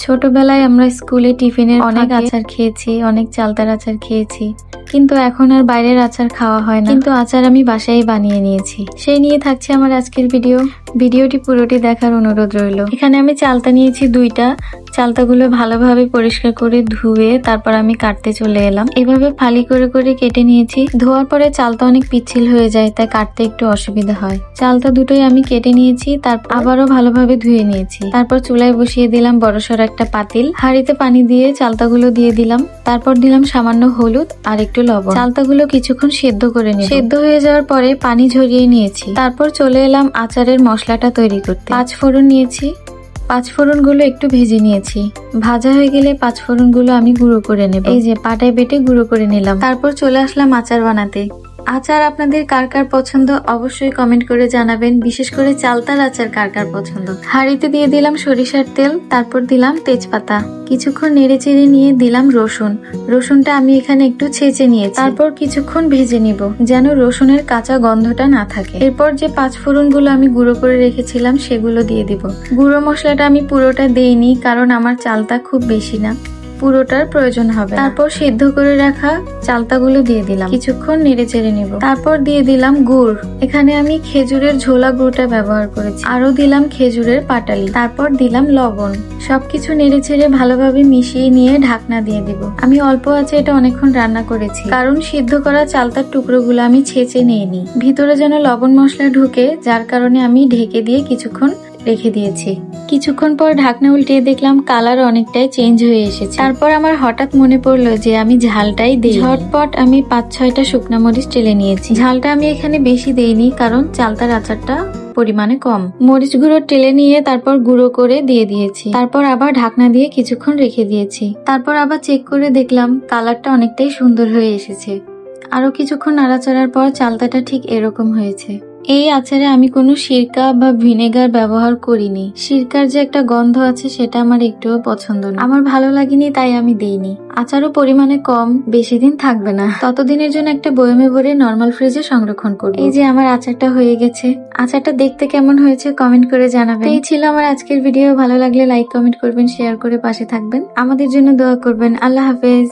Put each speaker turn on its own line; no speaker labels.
ছোটবেলায় আমরা স্কুলে টিফিনের অনেক আচার খেয়েছি, অনেক চালতার আচার খেয়েছি, কিন্তু এখন আর বাইরের আচার খাওয়া হয় না। কিন্তু আচার আমি বাসায় বানিয়ে নিয়েছি। সেই নিয়ে থাকছে আমার আজকের ভিডিওটি পুরোটি দেখার অনুরোধ রইল। এখানে আমি চালতা নিয়েছি 2টা। চালতাগুলো ভালোভাবে পরিষ্কার করে ধুয়ে তারপর আমি কাটতে চলে এলাম। এভাবে ফালি করে করে কেটে নিয়েছি। ধোয়ার পরে চালতা অনেক পিচ্ছিল হয়ে যায়, তাই কাটতে একটু অসুবিধা হয়। চালতা দুটোই আমি কেটে নিয়েছি, তারপর আবারও ভালোভাবে ধুয়ে নিয়েছি। তারপর চুলায় বসিয়ে দিলাম বড়সড় একটা পাতিল। হাঁড়িতে পানি দিয়ে চালতাগুলো দিয়ে দিলাম। তারপর দিলাম সামান্য হলুদ আর একটু লবণ। চালতাগুলো কিছুক্ষণ সেদ্ধ করে নিয়ে সেদ্ধ হয়ে যাওয়ার পরে পানি ঝরিয়ে নিয়েছি। তারপর চলে এলাম আচারের মশলাটা তৈরি করতে। 5 ফোড়ন নিয়েছি। 5 ফোড়নগুলো একটু ভেজে নিয়েছি। ভাজা হয়ে গেলে 5 ফোড়নগুলো আমি গুঁড়ো করে নেব। এই যে পাটায় বেটে গুঁড়ো করে নিলাম। তারপর চলে আসলাম আচার বানাতে। আচার আপনাদের কার কার পছন্দ অবশ্যই কমেন্ট করে জানাবেন। বিশেষ করে চালতার আচার কার কার পছন্দ। হাঁড়িতে দিয়ে দিলাম সরিষার তেল, তারপর দিলাম তেজপাতা। কিছুক্ষণ নেড়ে চেড়ে নিয়ে দিলাম রসুন। রসুনটা আমি এখানে একটু ছেঁচে নিয়েছি। তারপর কিছুক্ষণ ভেজে নিব, যেন রসুনের কাঁচা গন্ধটা না থাকে। এরপর যে 5 ফোড়নগুলো আমি গুঁড়ো করে রেখেছিলাম সেগুলো দিয়ে দিব। গুঁড়ো মশলাটা আমি পুরোটা দেইনি, কারণ আমার চালতা খুব বেশি না, পুরোটার প্রয়োজন হবে। তারপর সিদ্ধ করে রাখা চালতাগুলো দিয়ে দিলাম। কিছুক্ষণ নেড়ে চেড়ে নিব। তারপর দিয়ে দিলাম গুড়। এখানে আমি খেজুরের ঝোলা গুড়টা ব্যবহার করেছি। আরো দিলাম খেজুরের পাটালি। তারপর দিলাম লবণ। সবকিছু নেড়ে চেড়ে ভালোভাবে মিশিয়ে নিয়ে ঢাকনা দিয়ে দিব। আমি অল্প আঁচে এটা অনেকক্ষণ রান্না করেছি, কারণ সিদ্ধ করা চালতার টুকরোগুলো আমি ছেঁচে নিইনি। ভিতরে যেন লবণ মশলা ঢুকে, যার কারণে আমি ঢেকে দিয়ে কিছুক্ষণ রেখে দিয়েছি। কিছুক্ষণ পর ঢাকনা উল্টিয়ে দেখলাম কালার অনেকটাই চেঞ্জ হয়ে এসেছে। তারপর আমার হঠাৎ মনে পড়লো যে আমি ঝালটাই দিই। ঝটপট আমি 5-6টা শুকনা মরিচ টেলে নিয়েছি। ঝালটা আমি এখানে বেশি দেইনি, কারণ চালতার আচারটা পরিমাণে কম। মরিচ গুঁড়ো টেলে নিয়ে তারপর গুঁড়ো করে দিয়ে দিয়েছি। তারপর আবার ঢাকনা দিয়ে কিছুক্ষণ রেখে দিয়েছি। তারপর আবার চেক করে দেখলাম কালারটা অনেকটাই সুন্দর হয়ে এসেছে। আরো কিছুক্ষণ নাড়াচাড়ার পর চালতাটা ঠিক এরকম হয়েছে। এই আচারে আমি কোনো সিরকা বা ভিনেগার ব্যবহার করিনি। সিরকার যে একটা গন্ধ আছে সেটা আমার একটুও পছন্দ না, আমার ভালো লাগেনি, তাই আমি দেইনি। আচারও পরিমাণে কম, বেশি দিন থাকবে না, ততদিনের জন্য একটা বয়মে ভরে নর্মাল ফ্রিজে সংরক্ষণ করব। এই যে আমার আচারটা হয়ে গেছে। আচারটা দেখতে কেমন হয়েছে কমেন্ট করে জানাবেন। এই ছিল আমার আজকের ভিডিও। ভালো লাগলে লাইক কমেন্ট করবেন, শেয়ার করে পাশে থাকবেন, আমাদের জন্য দোয়া করবেন। আল্লাহ হাফেজ।